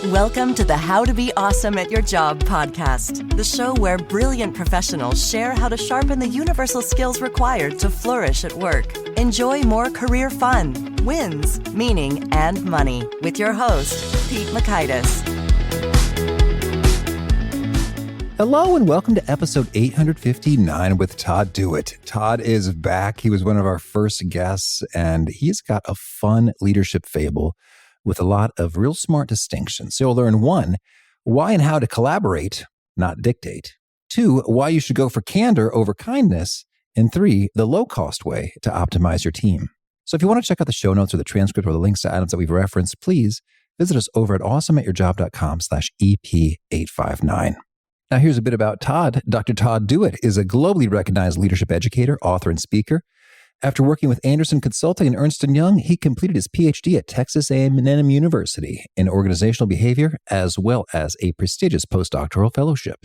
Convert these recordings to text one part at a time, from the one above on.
Welcome to the How to Be Awesome at Your Job podcast, the show where brilliant professionals share how to sharpen the universal skills required to flourish at work. Enjoy more career fun, wins, meaning, and money with your host, Pete Makaitis. Hello and welcome to episode 859 with Todd Dewett. Todd is back. He was one of our first guests, and he's got a fun leadership fable with a lot of real smart distinctions. So you'll learn 1, why and how to collaborate, not dictate. 2, why you should go for candor over kindness. And 3, the low-cost way to optimize your team. So if you want to check out the show notes or the transcript or the links to items that we've referenced, please visit us over at awesomeatyourjob.com/EP859. Now here's a bit about Todd. Dr. Todd Dewett is a globally recognized leadership educator, author, and speaker. After working with Andersen Consulting and Ernst & Young, he completed his PhD at Texas A&M University in organizational behavior, as well as a prestigious postdoctoral fellowship.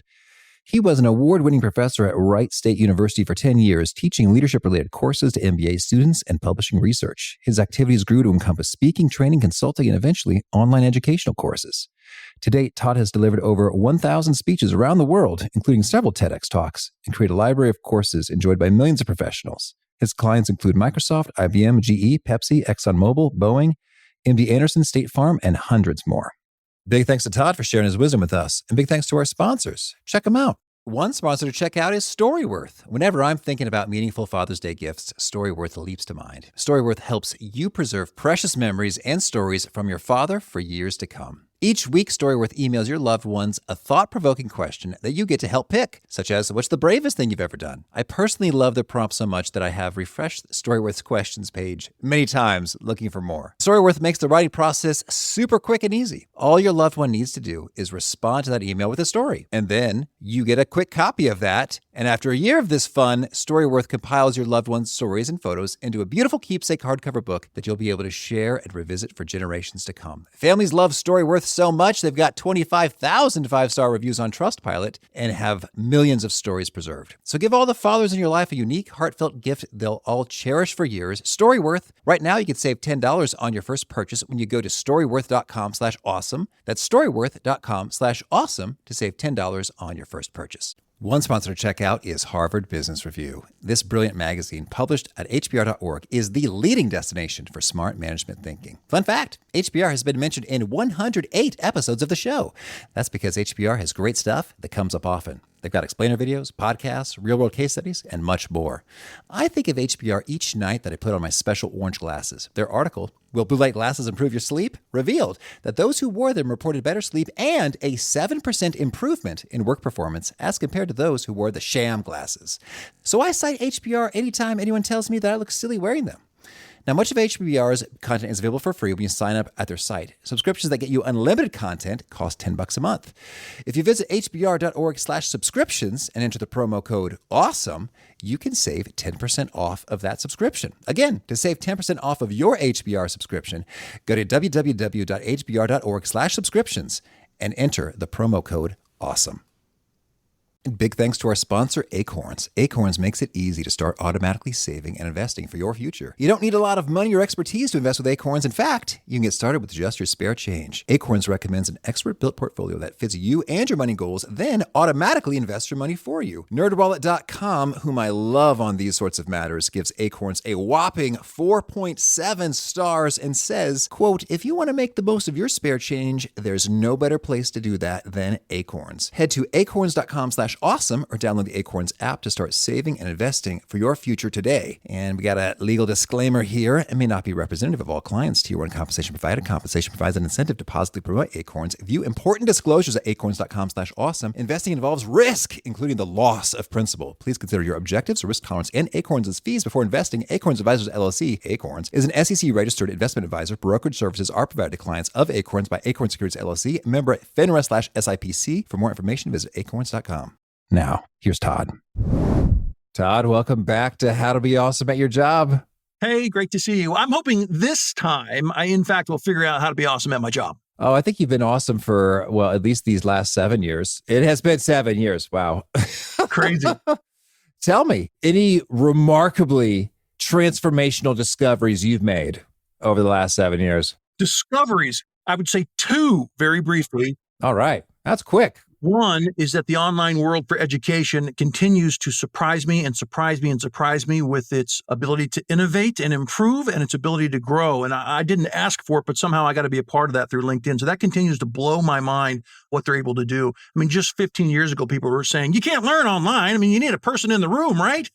He was an award-winning professor at Wright State University for 10 years, teaching leadership-related courses to MBA students and publishing research. His activities grew to encompass speaking, training, consulting, and eventually online educational courses. To date, Todd has delivered over 1,000 speeches around the world, including several TEDx talks, and created a library of courses enjoyed by millions of professionals. His clients include Microsoft, IBM, GE, Pepsi, ExxonMobil, Boeing, MD Andersen, State Farm, and hundreds more. Big thanks to Todd for sharing his wisdom with us, and big thanks to our sponsors. Check them out. One sponsor to check out is Storyworth. Whenever I'm thinking about meaningful Father's Day gifts, Storyworth leaps to mind. Storyworth helps you preserve precious memories and stories from your father for years to come. Each week, Storyworth emails your loved ones a thought-provoking question that you get to help pick, such as, what's the bravest thing you've ever done? I personally love the prompt so much that I have refreshed Storyworth's questions page many times looking for more. Storyworth makes the writing process super quick and easy. All your loved one needs to do is respond to that email with a story, and then you get a quick copy of that. And after a year of this fun, Storyworth compiles your loved one's stories and photos into a beautiful keepsake hardcover book that you'll be able to share and revisit for generations to come. Families love Storyworth so much, they've got 25,000 five-star reviews on Trustpilot and have millions of stories preserved. So give all the fathers in your life a unique, heartfelt gift they'll all cherish for years. Storyworth. Right now, you can save $10 on your first purchase when you go to storyworth.com/awesome. That's storyworth.com/awesome to save $10 on your first purchase. One sponsor to check out is Harvard Business Review. This brilliant magazine, published at hbr.org, is the leading destination for smart management thinking. Fun fact, HBR has been mentioned in 108 episodes of the show. That's because HBR has great stuff that comes up often. They've got explainer videos, podcasts, real-world case studies, and much more. I think of HBR each night that I put on my special orange glasses. Their article, Will Blue Light Glasses Improve Your Sleep?, revealed that those who wore them reported better sleep and a 7% improvement in work performance as compared to those who wore the sham glasses. So I cite HBR anytime anyone tells me that I look silly wearing them. Now, much of HBR's content is available for free when you sign up at their site. Subscriptions that get you unlimited content cost $10 a month. If you visit hbr.org/subscriptions and enter the promo code AWESOME, you can save 10% off of that subscription. Again, to save 10% off of your HBR subscription, go to www.hbr.org/subscriptions and enter the promo code AWESOME. And big thanks to our sponsor, Acorns. Acorns makes it easy to start automatically saving and investing for your future. You don't need a lot of money or expertise to invest with Acorns. In fact, you can get started with just your spare change. Acorns recommends an expert-built portfolio that fits you and your money goals, then automatically invests your money for you. NerdWallet.com, whom I love on these sorts of matters, gives Acorns a whopping 4.7 stars and says, quote, if you want to make the most of your spare change, there's no better place to do that than Acorns. Head to acorns.com/awesome or download the Acorns app to start saving and investing for your future today. And we got a legal disclaimer here. It may not be representative of all clients. Tier 1 compensation provided. Compensation provides an incentive to positively promote Acorns. View important disclosures at acorns.com/awesome. Investing involves risk, including the loss of principal. Please consider your objectives, risk tolerance, and Acorns' fees before investing. Acorns Advisors LLC, Acorns, is an SEC-registered investment advisor. Brokerage services are provided to clients of Acorns by Acorns Securities LLC, member FINRA/SIPC. For more information, visit acorns.com. Now, here's Todd. Todd, welcome back to How to Be Awesome at Your Job. Hey, great to see you. I'm hoping this time I, in fact, will figure out how to be awesome at my job. Oh, I think you've been awesome for, well, at least these last 7 years. It has been 7 years. Wow. Crazy. Tell me, any remarkably transformational discoveries you've made over the last 7 years? Discoveries. I would say two very briefly. All right. That's quick. One is that the online world for education continues to surprise me and surprise me and surprise me with its ability to innovate and improve and its ability to grow. And I didn't ask for it, but somehow I got to be a part of that through LinkedIn. So that continues to blow my mind what they're able to do. I mean, just 15 years ago, people were saying, you can't learn online. I mean, you need a person in the room, right?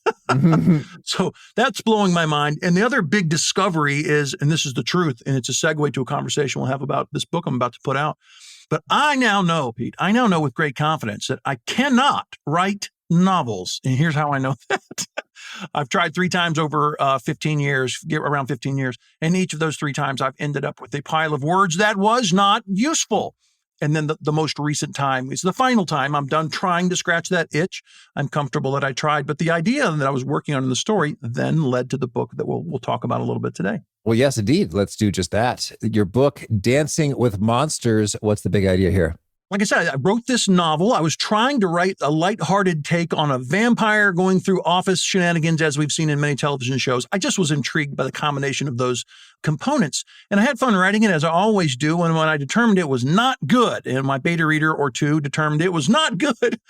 So that's blowing my mind. And the other big discovery is, and this is the truth, and it's a segue to a conversation we'll have about this book I'm about to put out. But I now know, Pete, with great confidence that I cannot write novels. And here's how I know that. I've tried 3 times over 15 years, around 15 years. And each of those 3 times I've ended up with a pile of words that was not useful. And then the most recent time is the final time. I'm done trying to scratch that itch. I'm comfortable that I tried. But the idea that I was working on in the story then led to the book that we'll talk about a little bit today. Well, yes, indeed. Let's do just that. Your book, Dancing with Monsters. What's the big idea here? Like I said, I wrote this novel. I was trying to write a lighthearted take on a vampire going through office shenanigans, as we've seen in many television shows. I just was intrigued by the combination of those components. And I had fun writing it, as I always do. And when I determined it was not good, and my beta reader or two determined it was not good,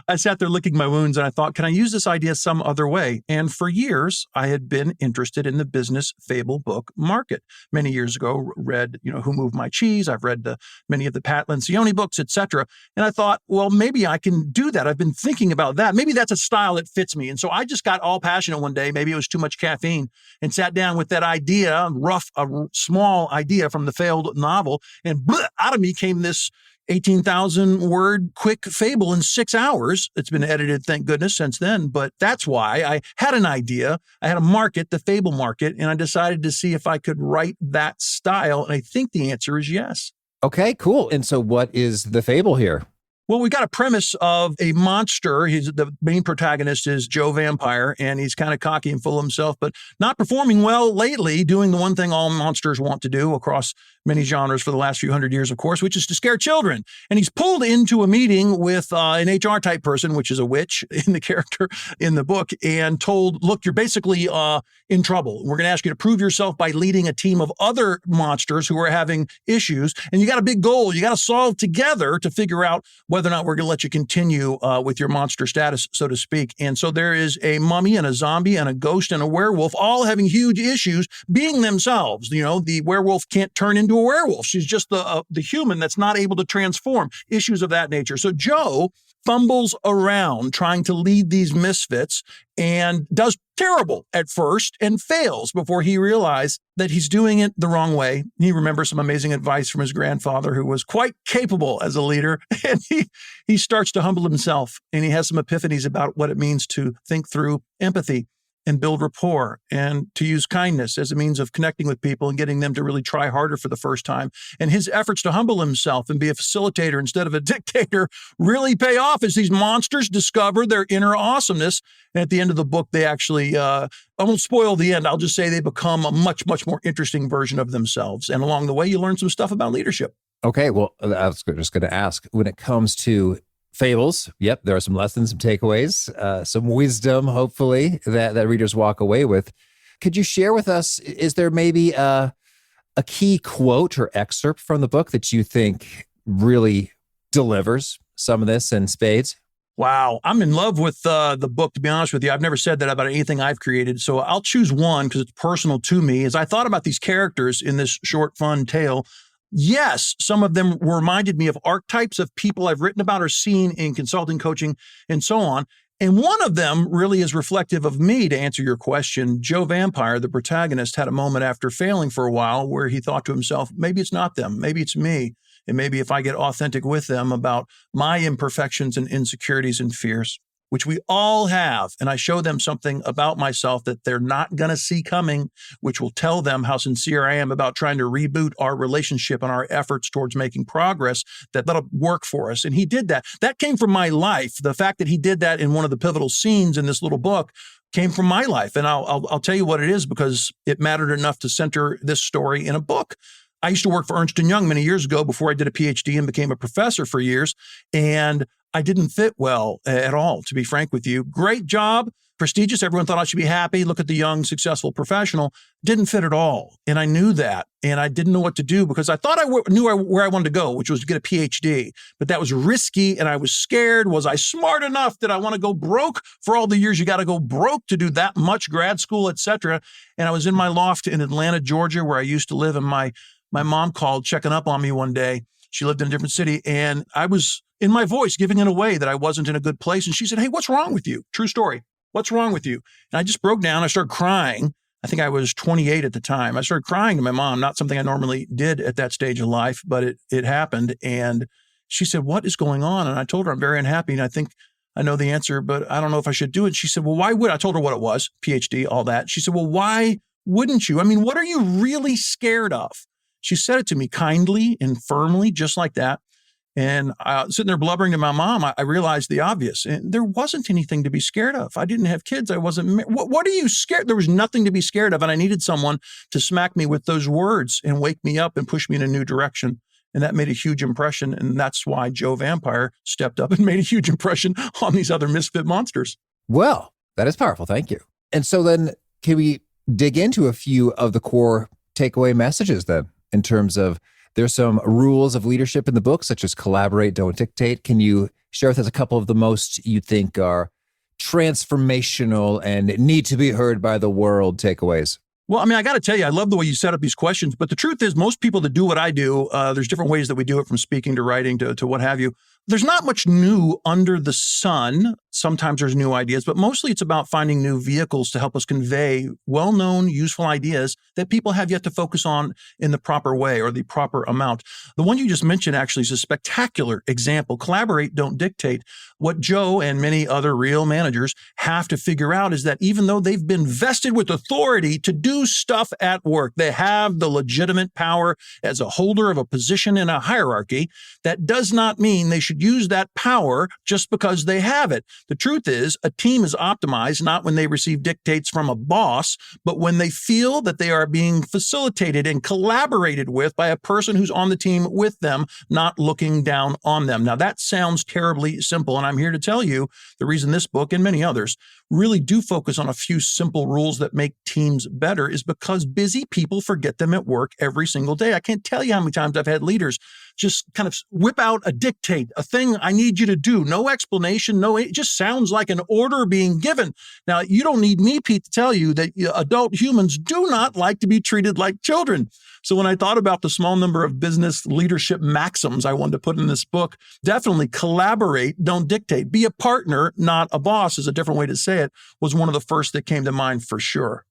I sat there licking my wounds and I thought, can I use this idea some other way? And for years, I had been interested in the business fable book market. Many years ago, read, Who Moved My Cheese? I've read many of the Pat Lencioni books, etc. And I thought, well, maybe I can do that. I've been thinking about that. Maybe that's a style that fits me. And so I just got all passionate one day. Maybe it was too much caffeine, and sat down with that idea, a small idea from the failed novel. And out of me came this 18,000 word quick fable in 6 hours. It's been edited, thank goodness, since then. But that's why I had an idea. I had a market, the fable market, and I decided to see if I could write that style. And I think the answer is yes. Okay, cool. And so what is the fable here? Well, we got a premise of a monster. The main protagonist is Joe Vampire, and he's kind of cocky and full of himself, but not performing well lately, doing the one thing all monsters want to do across many genres for the last few hundred years, of course, which is to scare children. And he's pulled into a meeting with an HR type person, which is a witch in the character in the book, and told, look, you're basically in trouble. We're going to ask you to prove yourself by leading a team of other monsters who are having issues. And you got a big goal you got to solve together to figure out whether or not we're going to let you continue with your monster status, so to speak. And so there is a mummy and a zombie and a ghost and a werewolf all having huge issues being themselves. The werewolf can't turn into a werewolf. She's just the human that's not able to transform. Issues of that nature. So Joe fumbles around trying to lead these misfits and does terrible at first and fails before he realizes that he's doing it the wrong way. He remembers some amazing advice from his grandfather, who was quite capable as a leader. And he starts to humble himself, and he has some epiphanies about what it means to think through empathy and build rapport, and to use kindness as a means of connecting with people and getting them to really try harder for the first time. And his efforts to humble himself and be a facilitator instead of a dictator really pay off as these monsters discover their inner awesomeness. And at the end of the book, they actually, I won't spoil the end, I'll just say they become a much, much more interesting version of themselves. And along the way, you learn some stuff about leadership. Okay, well, I was just going to ask, when it comes to fables, yep, there are some lessons, some takeaways, some wisdom, hopefully, that readers walk away with. Could you share with us, is there maybe a key quote or excerpt from the book that you think really delivers some of this in spades? Wow. I'm in love with the book, to be honest with you. I've never said that about anything I've created. So I'll choose one because it's personal to me. As I thought about these characters in this short, fun tale, yes, some of them reminded me of archetypes of people I've written about or seen in consulting, coaching, and so on. And one of them really is reflective of me, to answer your question. Joe Vampire, the protagonist, had a moment after failing for a while where he thought to himself, maybe it's not them, maybe it's me. And maybe if I get authentic with them about my imperfections and insecurities and fears, which we all have, and I show them something about myself that they're not going to see coming, which will tell them how sincere I am about trying to reboot our relationship and our efforts towards making progress, that'll work for us. And he did that. That came from my life. The fact that he did that in one of the pivotal scenes in this little book came from my life. And I'll tell you what it is, because it mattered enough to center this story in a book. I used to work for Ernst & Young many years ago before I did a PhD and became a professor for years. And I didn't fit well at all, to be frank with you. Great job, prestigious. Everyone thought I should be happy. Look at the young, successful professional. Didn't fit at all. And I knew that. And I didn't know what to do because I thought I knew where I wanted to go, which was to get a PhD. But that was risky and I was scared. Was I smart enough? Did I want to go broke for all the years you got to go broke to do that much grad school, et cetera? And I was in my loft in Atlanta, Georgia, where I used to live. And my mom called checking up on me one day. She lived in a different city. And I was in my voice giving it away that I wasn't in a good place. And she said, "Hey, what's wrong with you?" True story. "What's wrong with you?" And I just broke down. I started crying. I think I was 28 at the time. I started crying to my mom, not something I normally did at that stage of life, but it happened. And she said, "What is going on?" And I told her, "I'm very unhappy. And I think I know the answer, but I don't know if I should do it." She said, "Well, why would?" I told her what it was, PhD, all that. She said, "Well, why wouldn't you? I mean, what are you really scared of?" She said it to me kindly and firmly, just like that. And sitting there blubbering to my mom, I realized the obvious. And there wasn't anything to be scared of. I didn't have kids. I wasn't. What are you scared? There was nothing to be scared of. And I needed someone to smack me with those words and wake me up and push me in a new direction. And that made a huge impression. And that's why Joe Vampire stepped up and made a huge impression on these other misfit monsters. Well, that is powerful. Thank you. And so then can we dig into a few of the core takeaway messages then in terms of there's some rules of leadership in the book, such as collaborate, don't dictate. Can you share with us a couple of the most you think are transformational and need to be heard by the world takeaways? Well, I mean, I got to tell you, I love the way you set up these questions. But the truth is, most people that do what I do, there's different ways that we do it, from speaking to writing to what have you. There's not much new under the sun. Sometimes there's new ideas, but mostly it's about finding new vehicles to help us convey well-known, useful ideas that people have yet to focus on in the proper way or the proper amount. The one you just mentioned actually is a spectacular example. Collaborate, don't dictate. What Joe and many other real managers have to figure out is that even though they've been vested with authority to do stuff at work, they have the legitimate power as a holder of a position in a hierarchy. That does not mean they should use that power just because they have it. The truth is, a team is optimized not when they receive dictates from a boss, but when they feel that they are being facilitated and collaborated with by a person who's on the team with them, not looking down on them. Now, that sounds terribly simple, and I'm here to tell you the reason this book and many others really do focus on a few simple rules that make teams better is because busy people forget them at work every single day. I can't tell you how many times I've had leaders just kind of whip out a dictate, a thing I need you to do. No explanation, it just sounds like an order being given. Now, you don't need me, Pete, to tell you that adult humans do not like to be treated like children. So when I thought about the small number of business leadership maxims I wanted to put in this book, definitely collaborate, don't dictate. Be a partner, not a boss, is a different way to say it, was one of the first that came to mind for sure.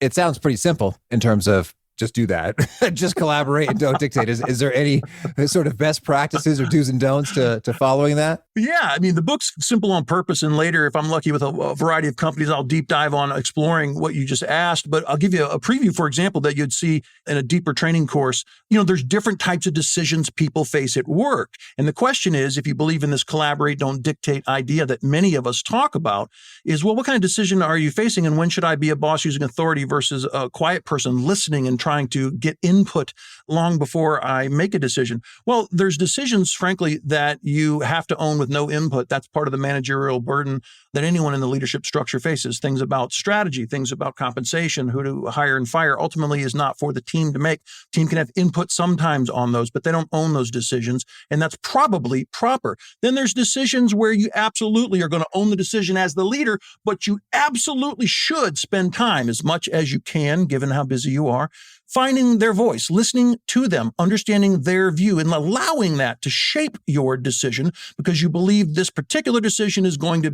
It sounds pretty simple in terms of just do that. Just collaborate and don't dictate. Is there any sort of best practices or do's and don'ts to following that? Yeah, I mean, the book's simple on purpose. And later, if I'm lucky with a variety of companies, I'll deep dive on exploring what you just asked. But I'll give you a preview, for example, that you'd see in a deeper training course. There's different types of decisions people face at work. And the question is, if you believe in this collaborate, don't dictate idea that many of us talk about, is, well, what kind of decision are you facing? And when should I be a boss using authority versus a quiet person listening and trying to get input long before I make a decision? Well, there's decisions, frankly, that you have to own with no input. That's part of the managerial burden that anyone in the leadership structure faces. Things about strategy, things about compensation, who to hire and fire, ultimately is not for the team to make. Team can have input sometimes on those, but they don't own those decisions. And that's probably proper. Then there's decisions where you absolutely are going to own the decision as the leader, but you absolutely should spend time, as much as you can, given how busy you are, finding their voice, listening to them, understanding their view, and allowing that to shape your decision because you believe this particular decision is going to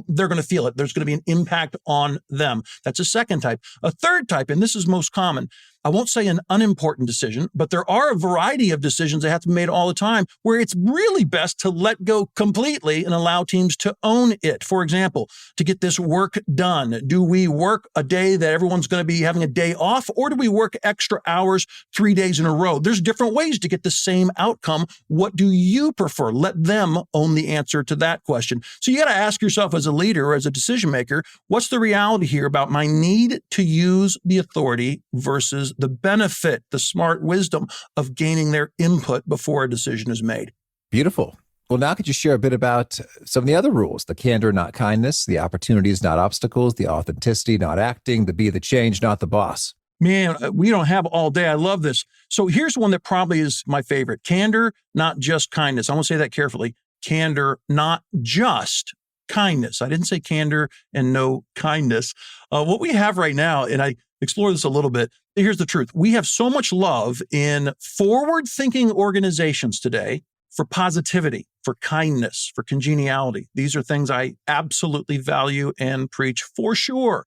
they're going to feel it. There's going to be an impact on them. That's a second type. A third type, and this is most common, I won't say an unimportant decision, but there are a variety of decisions that have to be made all the time where it's really best to let go completely and allow teams to own it. For example, to get this work done, do we work a day that everyone's going to be having a day off, or do we work extra hours 3 days in a row? There's different ways to get the same outcome. What do you prefer? Let them own the answer to that question. So you got to ask yourself as a leader or as a decision maker, what's the reality here about my need to use the authority versus the benefit, the smart wisdom of gaining their input before a decision is made? Beautiful. Well, now could you share a bit about some of the other rules? The candor, not kindness, the opportunities, not obstacles, the authenticity, not acting, the be the change, not the boss. Man, we don't have all day. I love this. So here's one that probably is my favorite. Candor, not just kindness. I want to say that carefully. Candor, not just kindness. I didn't say candor and no kindness. What we have right now, and I explore this a little bit, here's the truth. We have so much love in forward-thinking organizations today for positivity, for kindness, for congeniality. These are things I absolutely value and preach for sure.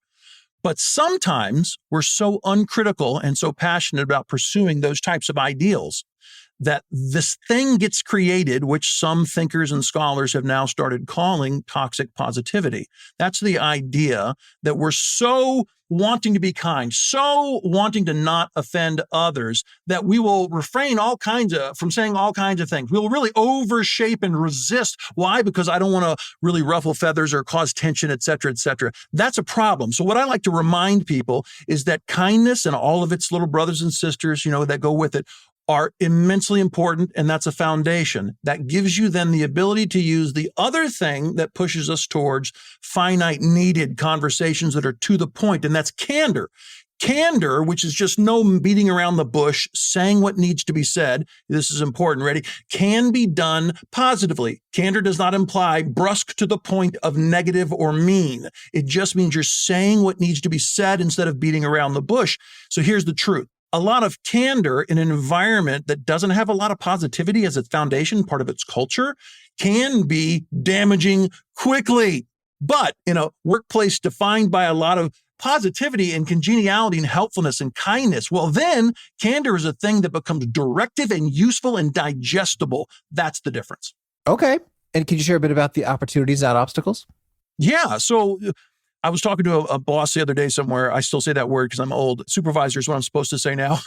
But sometimes we're so uncritical and so passionate about pursuing those types of ideals that this thing gets created, which some thinkers and scholars have now started calling toxic positivity. That's the idea that we're so wanting to be kind, so wanting to not offend others, that we will refrain from saying all kinds of things. We'll really overshape and resist. Why? Because I don't want to really ruffle feathers or cause tension, et cetera, et cetera. That's a problem. So what I like to remind people is that kindness and all of its little brothers and sisters, that go with it, are immensely important, and that's a foundation. That gives you then the ability to use the other thing that pushes us towards finite needed conversations that are to the point, and that's candor. Candor, which is just no beating around the bush, saying what needs to be said, this is important, ready, can be done positively. Candor does not imply brusque to the point of negative or mean. It just means you're saying what needs to be said instead of beating around the bush. So here's the truth. A lot of candor in an environment that doesn't have a lot of positivity as its foundation, part of its culture, can be damaging quickly. But in a workplace defined by a lot of positivity and congeniality and helpfulness and kindness, well, then candor is a thing that becomes directive and useful and digestible. That's the difference. Okay. And can you share a bit about the opportunities, not obstacles? Yeah. So I was talking to a boss the other day somewhere. I still say that word because I'm old. Supervisor is what I'm supposed to say now.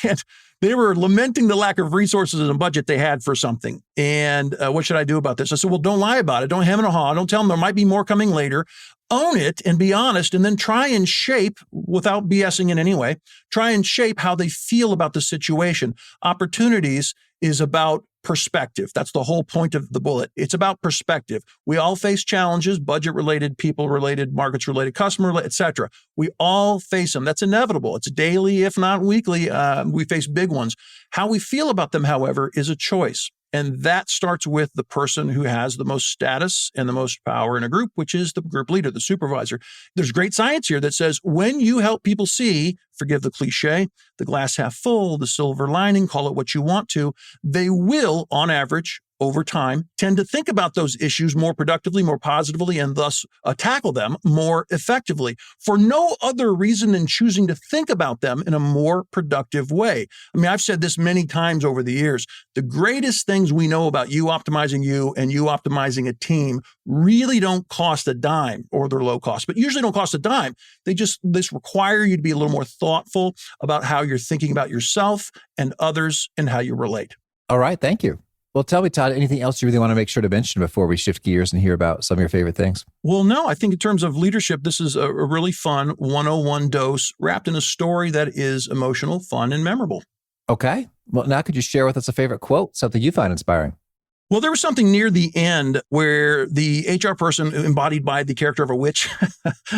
And they were lamenting the lack of resources and budget they had for something. And what should I do about this? I said, well, don't lie about it. Don't hem and haw. Don't tell them there might be more coming later. Own it and be honest, and then try and shape, without BSing in any way, try and shape how they feel about the situation. Opportunities is about perspective. That's the whole point of the bullet. It's about perspective. We all face challenges, budget-related, people-related, markets-related, customer-related, et cetera. We all face them. That's inevitable. It's daily, if not weekly. We face big ones. How we feel about them, however, is a choice. And that starts with the person who has the most status and the most power in a group, which is the group leader, the supervisor. There's great science here that says when you help people see, forgive the cliche, the glass half full, the silver lining, call it what you want to, they will, on average, over time, tend to think about those issues more productively, more positively, and thus tackle them more effectively for no other reason than choosing to think about them in a more productive way. I mean, I've said this many times over the years. The greatest things we know about you optimizing you and you optimizing a team really don't cost a dime, or they're low cost, but usually don't cost a dime. This require you to be a little more thoughtful about how you're thinking about yourself and others and how you relate. All right. Thank you. Well, tell me, Todd, anything else you really want to make sure to mention before we shift gears and hear about some of your favorite things? Well, no, I think in terms of leadership, this is a really fun 101 dose wrapped in a story that is emotional, fun, and memorable. Okay. Well, now could you share with us a favorite quote, something you find inspiring? Well, there was something near the end where the HR person embodied by the character of a witch.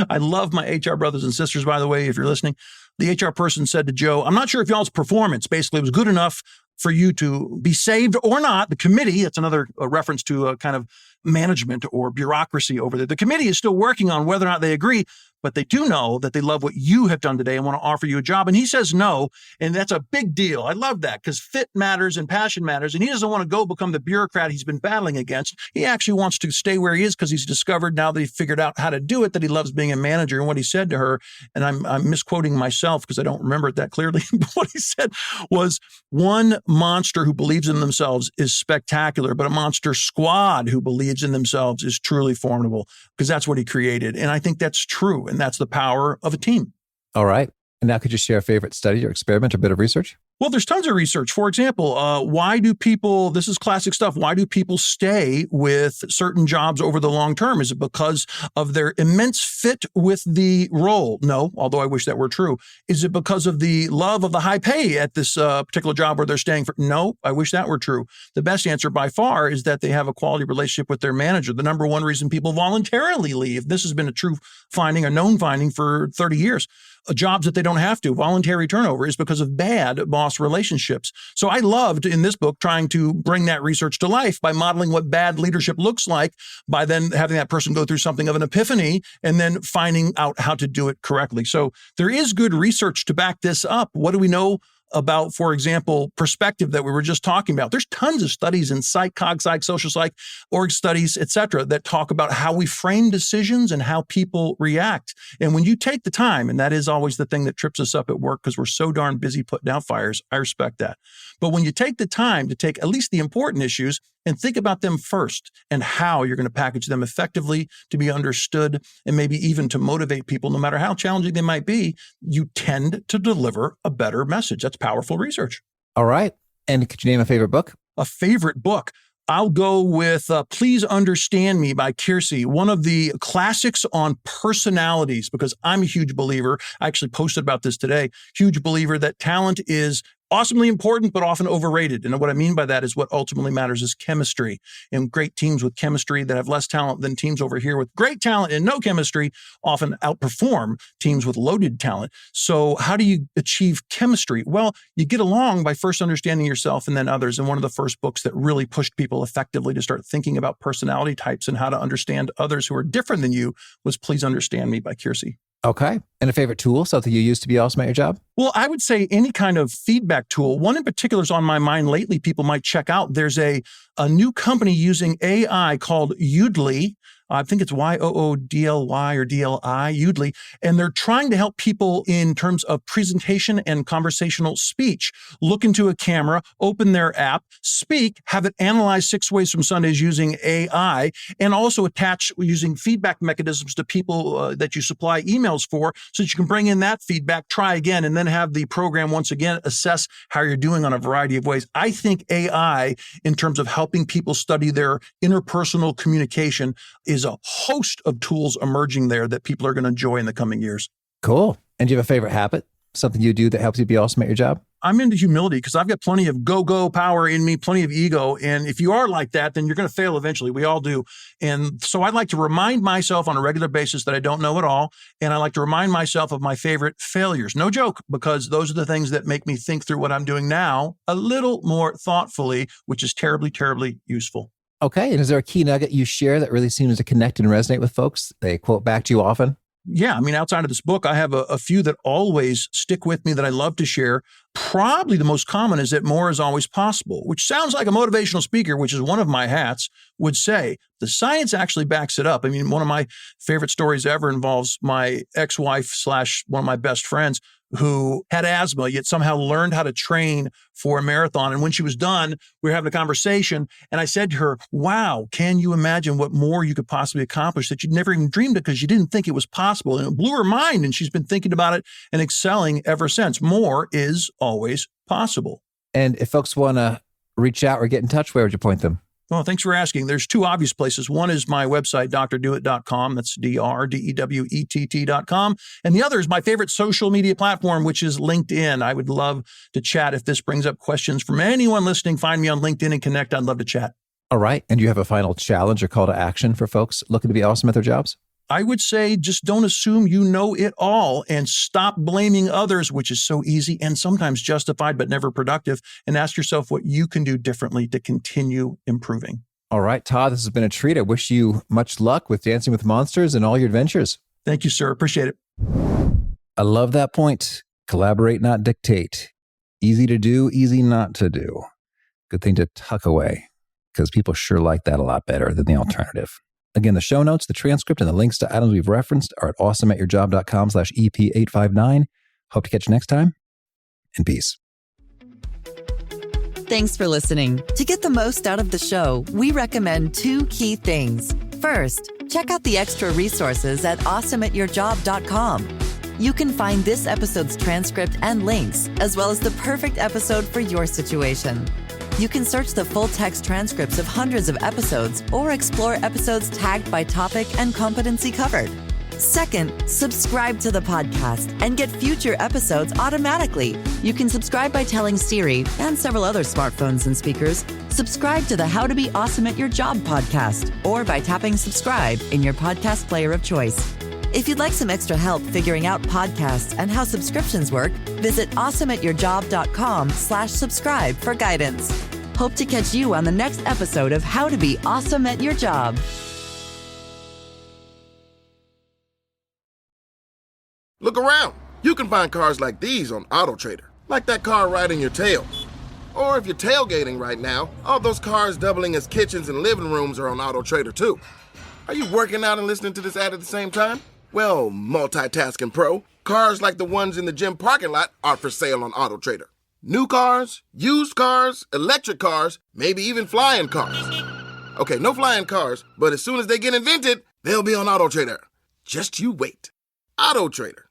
I love my HR brothers and sisters, by the way, if you're listening. The HR person said to Joe, I'm not sure if y'all's performance basically was good enough for you to be saved or not. The committee, that's another reference to a kind of management or bureaucracy over there. The committee is still working on whether or not they agree, but they do know that they love what you have done today and want to offer you a job. And he says no, and that's a big deal. I love that because fit matters and passion matters, and he doesn't want to go become the bureaucrat he's been battling against. He actually wants to stay where he is because he's discovered now that he figured out how to do it, that he loves being a manager. And what he said to her, and I'm misquoting myself because I don't remember it that clearly, but what he said was, one monster who believes in themselves is spectacular, but a monster squad who believes in themselves is truly formidable, because that's what he created. And I think that's true. And that's the power of a team. All right. And now could you share a favorite study or experiment or bit of research? Well, there's tons of research. For example, why do people, this is classic stuff, why do people stay with certain jobs over the long term? Is it because of their immense fit with the role? No, although I wish that were true. Is it because of the love of the high pay at this particular job where they're staying for? No, I wish that were true. The best answer by far is that they have a quality relationship with their manager. The number one reason people voluntarily leave, this has been a true finding, a known finding for 30 years. Jobs that they don't have to, voluntary turnover, is because of bad boss relationships. So I loved in this book trying to bring that research to life by modeling what bad leadership looks like, by then having that person go through something of an epiphany and then finding out how to do it correctly. So there is good research to back this up. What do we know about, for example, perspective that we were just talking about? There's tons of studies in psych, cog psych, social psych, org studies, et cetera, that talk about how we frame decisions and how people react. And when you take the time, and that is always the thing that trips us up at work because we're so darn busy putting out fires, I respect that. But when you take the time to take at least the important issues and think about them first and how you're going to package them effectively to be understood and maybe even to motivate people, no matter how challenging they might be, you tend to deliver a better message. That's powerful research. All right. And could you name a favorite book? A favorite book? I'll go with Please Understand Me by Kiersey, one of the classics on personalities, because I'm a huge believer. I actually posted about this today. Huge believer that talent is awesomely important, but often overrated. And what I mean by that is what ultimately matters is chemistry. And great teams with chemistry that have less talent than teams over here with great talent and no chemistry often outperform teams with loaded talent. So how do you achieve chemistry? Well, you get along by first understanding yourself and then others. And one of the first books that really pushed people effectively to start thinking about personality types and how to understand others who are different than you was Please Understand Me by Kiersey. Okay. And a favorite tool, something you use to be awesome at your job? Well, I would say any kind of feedback tool. One in particular is on my mind lately. People might check out. There's a new company using AI called Udly. I think it's Yoodly or DLI, Udly. And they're trying to help people in terms of presentation and conversational speech. Look into a camera, open their app, speak, have it analyze 6 ways from Sundays using AI, and also attach using feedback mechanisms to people that you supply emails for so that you can bring in that feedback, try again, and then have the program once again assess how you're doing on a variety of ways. I think AI, in terms of helping people study their interpersonal communication, is a host of tools emerging there that people are going to enjoy in the coming years. Cool. And do you have a favorite habit? Something you do that helps you be awesome at your job? I'm into humility because I've got plenty of go-go power in me, plenty of ego. And if you are like that, then you're going to fail eventually. We all do. And so I like to remind myself on a regular basis that I don't know it all. And I like to remind myself of my favorite failures. No joke, because those are the things that make me think through what I'm doing now a little more thoughtfully, which is terribly, terribly useful. Okay. And is there a key nugget you share that really seems to connect and resonate with folks? They quote back to you often? Yeah. I mean, outside of this book, I have a few that always stick with me that I love to share. Probably the most common is that more is always possible, which sounds like a motivational speaker, which is one of my hats, would say. The science actually backs it up. I mean, one of my favorite stories ever involves my ex-wife / one of my best friends who had asthma, yet somehow learned how to train for a marathon. And when she was done, we were having a conversation. And I said to her, wow, can you imagine what more you could possibly accomplish that you'd never even dreamed of because you didn't think it was possible? And it blew her mind. And she's been thinking about it and excelling ever since. More is always possible. And if folks want to reach out or get in touch, where would you point them? Well, thanks for asking. There's 2 obvious places. One is my website, drdewett.com. That's DRDEWETT.com. And the other is my favorite social media platform, which is LinkedIn. I would love to chat. If this brings up questions from anyone listening, find me on LinkedIn and connect. I'd love to chat. All right. And do you have a final challenge or call to action for folks looking to be awesome at their jobs? I would say just don't assume you know it all and stop blaming others, which is so easy and sometimes justified, but never productive. And ask yourself what you can do differently to continue improving. All right, Todd, this has been a treat. I wish you much luck with Dancing with Monsters and all your adventures. Thank you, sir. Appreciate it. I love that point. Collaborate, not dictate. Easy to do, easy not to do. Good thing to tuck away because people sure like that a lot better than the alternative. Again, the show notes, the transcript, and the links to items we've referenced are at awesomeatyourjob.com/EP859. Hope to catch you next time, and peace. Thanks for listening. To get the most out of the show, we recommend 2 key things. First, check out the extra resources at awesomeatyourjob.com. You can find this episode's transcript and links, as well as the perfect episode for your situation. You can search the full-text transcripts of hundreds of episodes or explore episodes tagged by topic and competency covered. Second, subscribe to the podcast and get future episodes automatically. You can subscribe by telling Siri and several other smartphones and speakers, subscribe to the How to Be Awesome at Your Job podcast, or by tapping subscribe in your podcast player of choice. If you'd like some extra help figuring out podcasts and how subscriptions work, visit awesomeatyourjob.com/subscribe for guidance. Hope to catch you on the next episode of How to Be Awesome at Your Job. Look around. You can find cars like these on AutoTrader, like that car riding your tail. Or if you're tailgating right now, all those cars doubling as kitchens and living rooms are on AutoTrader too. Are you working out and listening to this ad at the same time? Well, multitasking pro, cars like the ones in the gym parking lot are for sale on AutoTrader. New cars, used cars, electric cars, maybe even flying cars. Okay, no flying cars, but as soon as they get invented, they'll be on AutoTrader. Just you wait. AutoTrader.